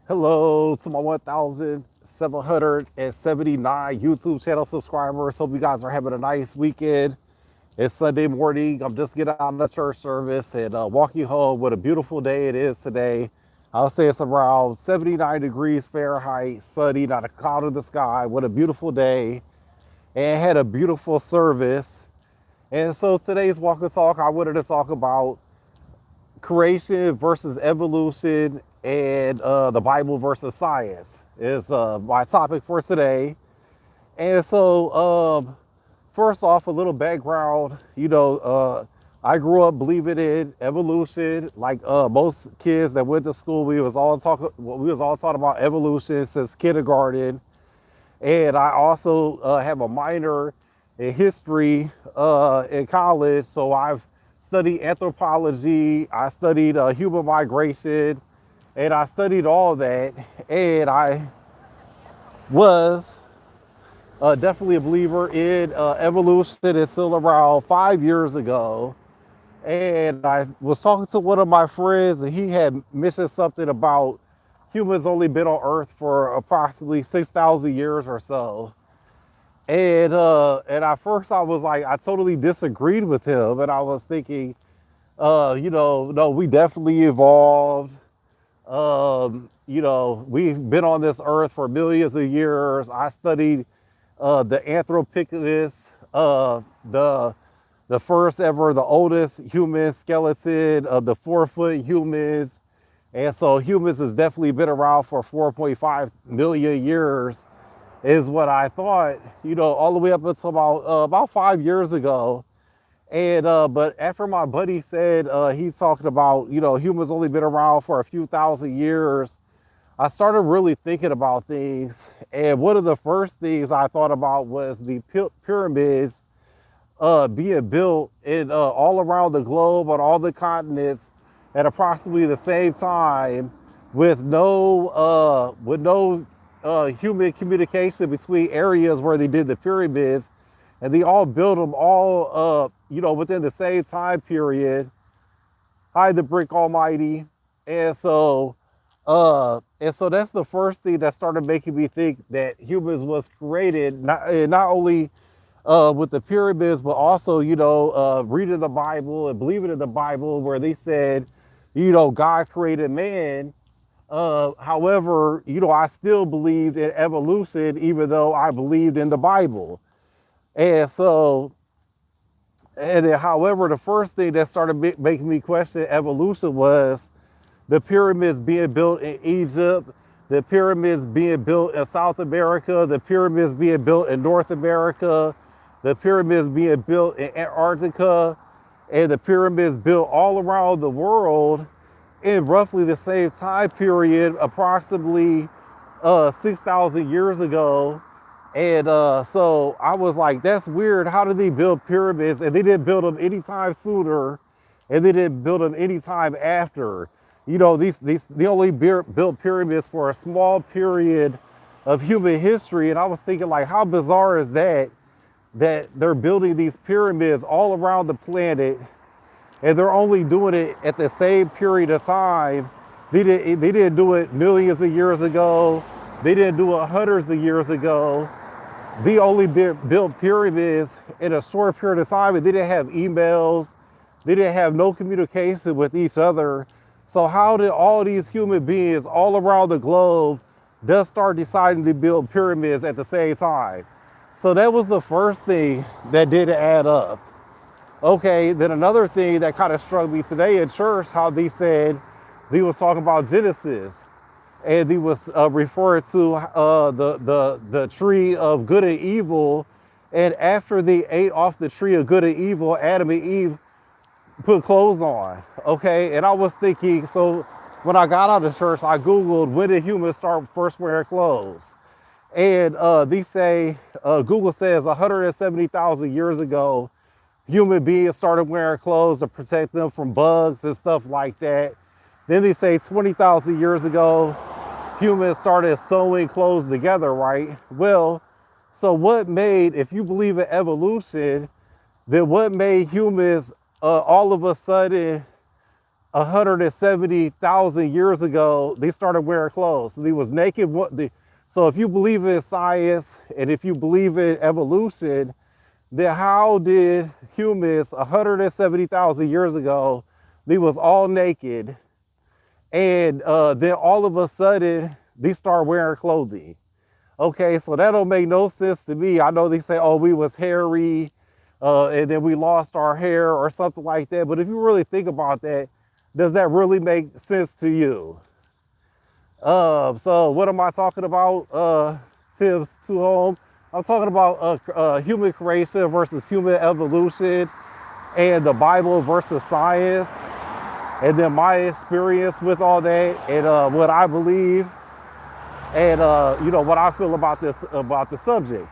Hello to my 1,779 YouTube channel subscribers. Hope you guys are having a nice weekend. It's Sunday morning. I'm just getting out of the church service and walking home. What a beautiful day it is today. I'll say it's around 79 degrees Fahrenheit, sunny, not a cloud in the sky. What a beautiful day. And had a beautiful service. And so today's Walk and Talk, I wanted to talk about creation versus evolution and the Bible versus science is my topic for today. And so, first off, a little background. I grew up believing in evolution. Like most kids that went to school, we was all taught about evolution since kindergarten. And I also have a minor in history in college. So I've studied anthropology, I studied human migration, and I studied all that. And I was definitely a believer in evolution until around 5 years ago. And I was talking to one of my friends, and he had mentioned something about humans only been on Earth for approximately 6,000 years or so. And at first I was like, I totally disagreed with him, and I was thinking, no, we definitely evolved. We've been on this earth for millions of years. I studied the Anthropicus, the first ever, the oldest human skeleton of the 4 foot humans. And so humans has definitely been around for 4.5 million years is what I thought, all the way up until about 5 years ago. And but after my buddy said he's talking about humans only been around for a few thousand years, I started really thinking about things. And one of the first things I thought about was the pyramids being built in all around the globe on all the continents at approximately the same time, with no human communication between areas where they did the pyramids, and they all built them all within the same time period. Hi, the brick almighty. And so that's the first thing that started making me think that humans was created not only with the pyramids, but also reading the Bible and believing in the Bible, where they said God created man. However, I still believed in evolution, even though I believed in the Bible. And so, and then, however, the first thing that started making me question evolution was the pyramids being built in Egypt, the pyramids being built in South America, the pyramids being built in North America, the pyramids being built in Antarctica, and the pyramids built all around the world in roughly the same time period, approximately 6,000 years ago. And so I was like, that's weird. How did they build pyramids? And they didn't build them anytime sooner, and they didn't build them anytime after. These they only built pyramids for a small period of human history. And I was thinking, like, how bizarre is that they're building these pyramids all around the planet, and they're only doing it at the same period of time. They didn't do it millions of years ago. They didn't do it hundreds of years ago. They only built pyramids in a short period of time, and they didn't have emails. They didn't have no communication with each other. So how did all these human beings all around the globe just start deciding to build pyramids at the same time? So that was the first thing that didn't add up. Okay, then another thing that kind of struck me today in church, how they said they was talking about Genesis, and they was referring to the tree of good and evil, and after they ate off the tree of good and evil, Adam and Eve put clothes on. Okay, and I was thinking, so when I got out of church, I googled when did humans start first wearing clothes, and they say Google says 170,000 years ago human beings started wearing clothes to protect them from bugs and stuff like that. Then they say 20,000 years ago, humans started sewing clothes together, right? Well, so what made, if you believe in evolution, then what made humans all of a sudden 170,000 years ago, they started wearing clothes. They was naked. So if you believe in science and if you believe in evolution, then how did humans 170,000 years ago, they was all naked, and then all of a sudden they start wearing clothing? Okay, so that don't make no sense to me. I know they say, oh, we was hairy, and then we lost our hair or something like that. But if you really think about that, does that really make sense to you? So what am I talking about, Tibbs to home? I'm talking about human creation versus human evolution, and the Bible versus science, and then my experience with all that, and what I believe, and what I feel about the subject.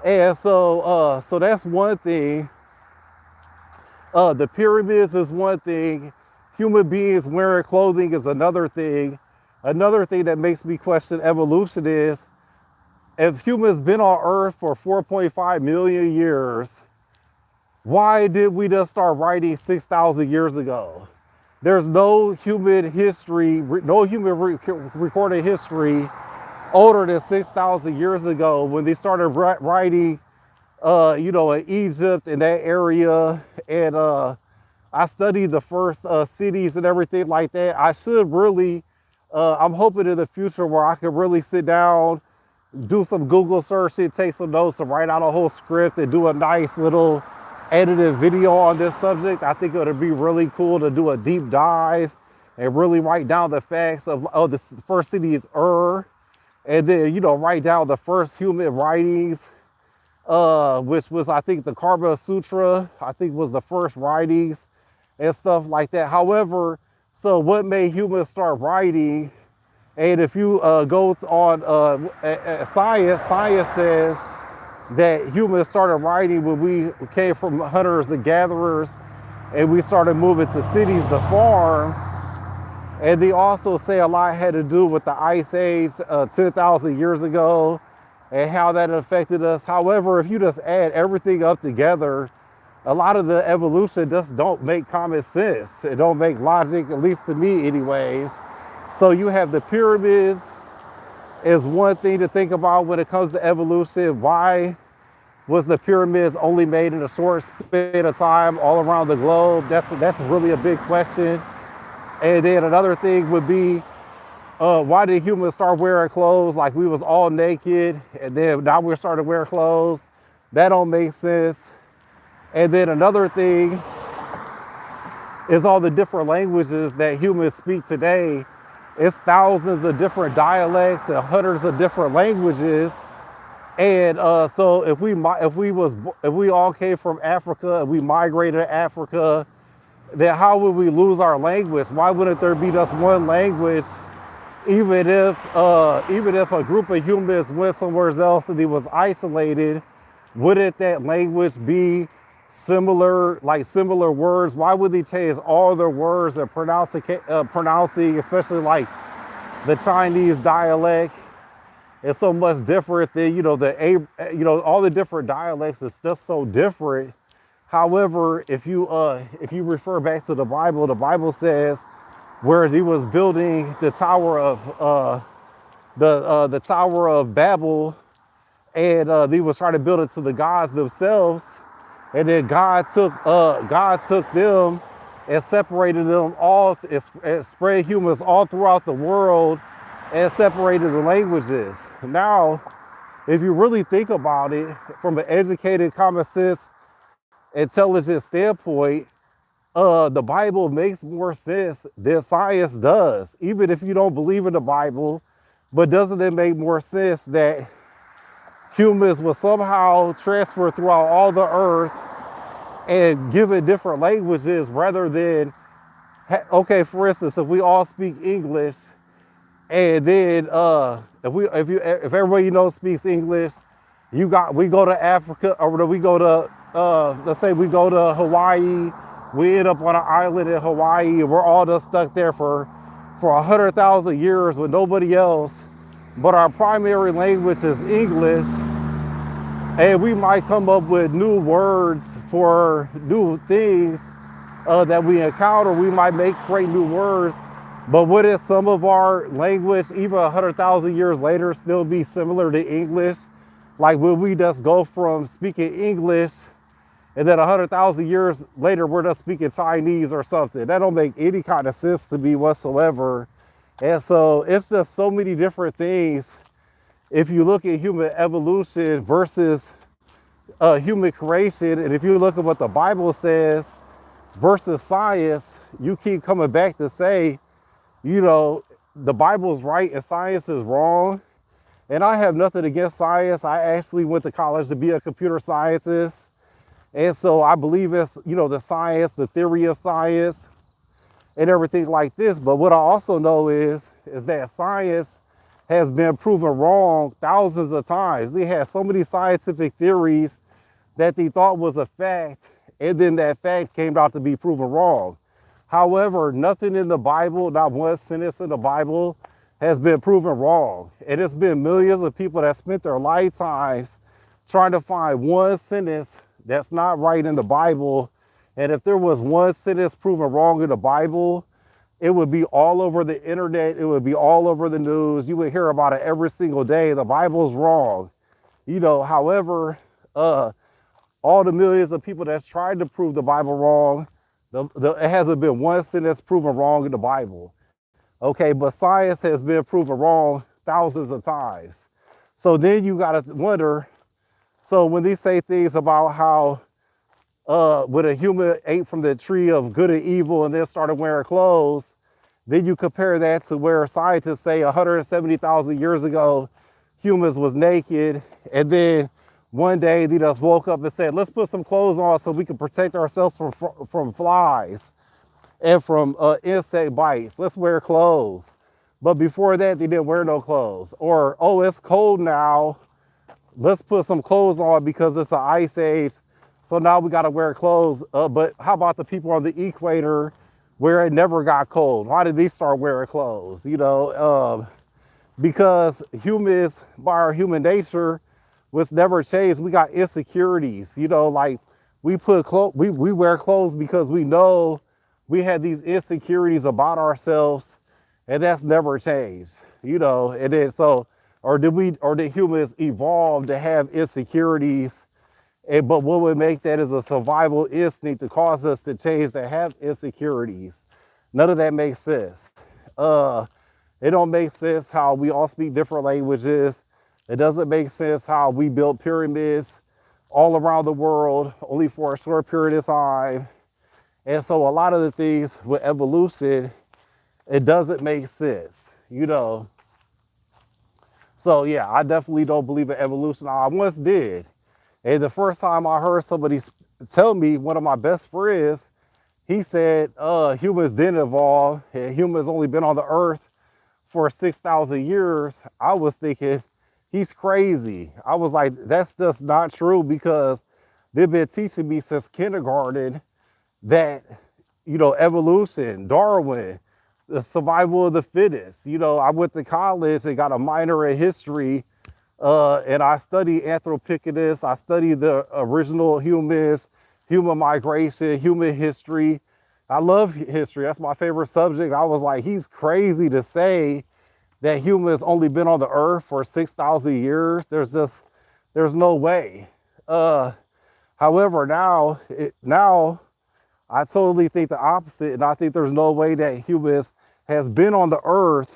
And so that's one thing. The pyramids is one thing. Human beings wearing clothing is another thing. Another thing that makes me question evolution is, if humans been on Earth for 4.5 million years, why did we just start writing 6,000 years ago? There's no human history, no human recorded history older than 6,000 years ago when they started writing, in Egypt, in that area. And I studied the first cities and everything like that. I should really, I'm hoping in the future where I can really sit down, do some Google searching, take some notes, and write out a whole script and do a nice little edited video on this subject. I think it would be really cool to do a deep dive and really write down the facts of, oh, the first city is Ur, and then, write down the first human writings, which was, I think, the Karma Sutra, I think was the first writings and stuff like that. However, so what made humans start writing? And if you go on science says that humans started writing when we came from hunters and gatherers, and we started moving to cities to farm. And they also say a lot had to do with the Ice Age 10,000 years ago and how that affected us. However, if you just add everything up together, a lot of the evolution just don't make common sense. It don't make logic, at least to me anyways. So you have the pyramids is one thing to think about when it comes to evolution. Why was the pyramids only made in a short span of time all around the globe? That's really a big question. And then another thing would be, why did humans start wearing clothes like we was all naked, and then now we're starting to wear clothes? That don't make sense. And then another thing is all the different languages that humans speak today. It's thousands of different dialects and hundreds of different languages. And so if we all came from Africa and we migrated to Africa, then how would we lose our language? Why wouldn't there be just one language? Even if a group of humans went somewhere else and it was isolated, wouldn't that language be similar words? Why would they change all their words and pronouncing, especially like the Chinese dialect? It's so much different than all the different dialects. It's just so different. However, if you refer back to the Bible says where he was building the Tower of the Tower of Babel, and they was trying to build it to the gods themselves. And then God took them and separated them all, and spread humans all throughout the world and separated the languages. Now, if you really think about it from an educated, common sense, intelligent standpoint, the Bible makes more sense than science does. Even if you don't believe in the Bible, but doesn't it make more sense that humans will somehow transfer throughout all the earth and give it different languages rather than, okay, for instance, if we all speak English, and then if everybody speaks English, we go to Africa, or we go to let's say we go to Hawaii, we end up on an island in Hawaii, and we're all just stuck there for 100,000 years with nobody else, but our primary language is English. And we might come up with new words for new things, that we encounter, we might create new words, but would it some of our language, even 100,000 years later, still be similar to English? Like, will we just go from speaking English and then 100,000 years later we're just speaking Chinese or something? That don't make any kind of sense to me whatsoever. And so it's just so many different things. If you look at human evolution versus human creation, and if you look at what the Bible says versus science, you keep coming back to say, you know, the Bible is right and science is wrong. And I have nothing against science. I actually went to college to be a computer scientist. And so I believe it's, you know, the science, the theory of science and everything like this. But what I also know is that science has been proven wrong thousands of times. They had so many scientific theories that they thought was a fact, and then that fact came out to be proven wrong. However, nothing in the Bible, not one sentence in the Bible, has been proven wrong. And it's been millions of people that spent their lifetimes trying to find one sentence that's not right in the Bible. And if there was one sentence proven wrong in the Bible, it would be all over the internet. It would be all over the news. You would hear about it every single day. The Bible's wrong. You know, however, all the millions of people that's tried to prove the Bible wrong, it hasn't been one sentence proven wrong in the Bible. Okay, but science has been proven wrong thousands of times. So then you got to wonder, so when they say things about how when a human ate from the tree of good and evil and then started wearing clothes, then you compare that to where scientists say 170,000 years ago, humans was naked, and then one day they just woke up and said, let's put some clothes on so we can protect ourselves from flies and from insect bites. Let's wear clothes. But before that, they didn't wear no clothes. Or, oh, it's cold now. Let's put some clothes on because it's an ice age. So now we got to wear clothes. But how about the people on the equator where it never got cold? Why did they start wearing clothes? You know, because humans, by our human nature, was never changed. We got insecurities. You know, like we wear clothes because we know we had these insecurities about ourselves, and that's never changed. You know, and then so, or did humans evolve to have insecurities? But what would make that is a survival instinct to cause us to change, to have insecurities. None of that makes sense. It don't make sense how we all speak different languages. It doesn't make sense how we built pyramids all around the world only for a short period of time. And so a lot of the things with evolution, it doesn't make sense, you know. So yeah, I definitely don't believe in evolution. I once did. And the first time I heard somebody tell me, one of my best friends, he said, humans didn't evolve and humans only been on the earth for 6,000 years. I was thinking, he's crazy. I was like, that's just not true, because they've been teaching me since kindergarten that, you know, evolution, Darwin, the survival of the fittest. You know, I went to college and got a minor in history, and I studied Anthropicus. I studied the original humans, human migration, human history. I love history. That's my favorite subject. I was like, he's crazy to say that humans only been on the earth for 6,000 years. There's no way. However, now I totally think the opposite, and I think there's no way that humans has been on the earth,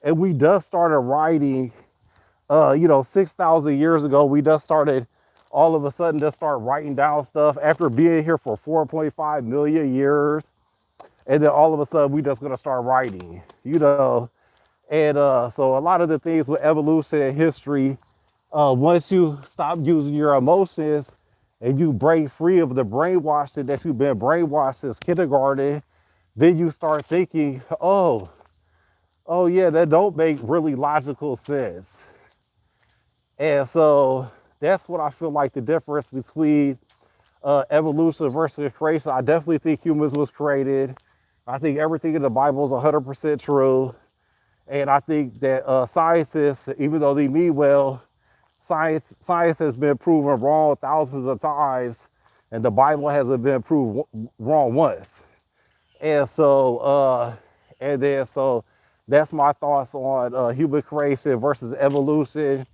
and we just started writing, 6,000 years ago. We just started all of a sudden just start writing down stuff after being here for 4.5 million years. And then all of a sudden we just gonna start writing, you know. And so a lot of the things with evolution and history, once you stop using your emotions and you break free of the brainwashing that you've been brainwashed since kindergarten, then you start thinking, oh yeah, that don't make really logical sense. And so that's what I feel like the difference between evolution versus creation. I definitely think humans was created. I think everything in the Bible is 100% true. And I think that scientists, even though they mean well, science has been proven wrong thousands of times. and the Bible hasn't been proved wrong once. And so, and then so that's my thoughts on human creation versus evolution.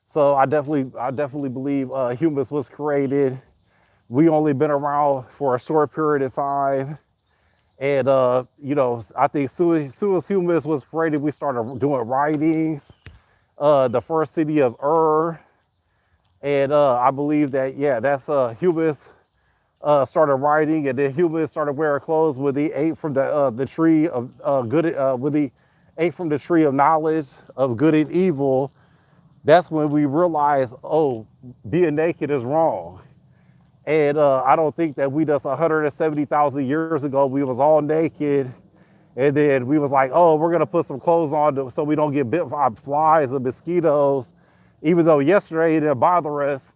So I definitely believe humans was created. We only been around for a short period of time. And I think soon as humans was created, we started doing writings. The first city of Ur, and I believe that yeah, that's humans started writing, and then humans started wearing clothes when they ate from the tree of good. When they ate from the tree of knowledge of good and evil. That's when we realized, oh, being naked is wrong. And I don't think that we just 170,000 years ago we was all naked, and then we was like, oh, we're gonna put some clothes on so we don't get bit by flies and mosquitoes. Even though yesterday it didn't bother us,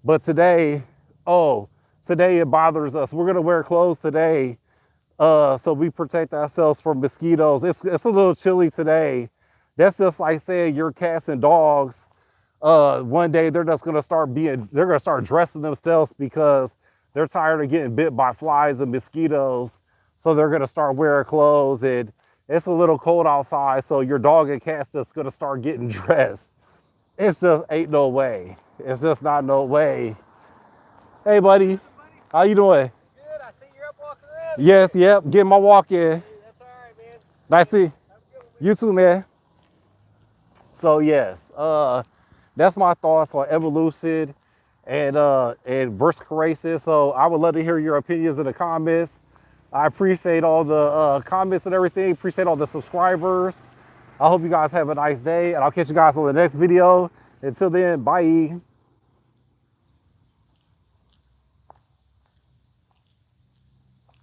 but today, oh, today it bothers us. We're gonna wear clothes today, so we protect ourselves from mosquitoes. It's a little chilly today. That's just like saying your cats and dogs. One day they're gonna start dressing themselves because they're tired of getting bit by flies and mosquitoes. So they're gonna start wearing clothes, and it's a little cold outside. So your dog and cat's just gonna start getting dressed. It's just ain't no way. It's just not no way. Hey, buddy, how you doing? Good. I see you're up walking around. Yes, yep, getting my walk in. Hey, that's all right, man. Nice to see Have a good one, man. you too, man. So yes, that's my thoughts on evolution and versus creation. So I would love to hear your opinions in the comments. I appreciate all the comments and everything. Appreciate all the subscribers. I hope you guys have a nice day, and I'll catch you guys on the next video. Until then, bye.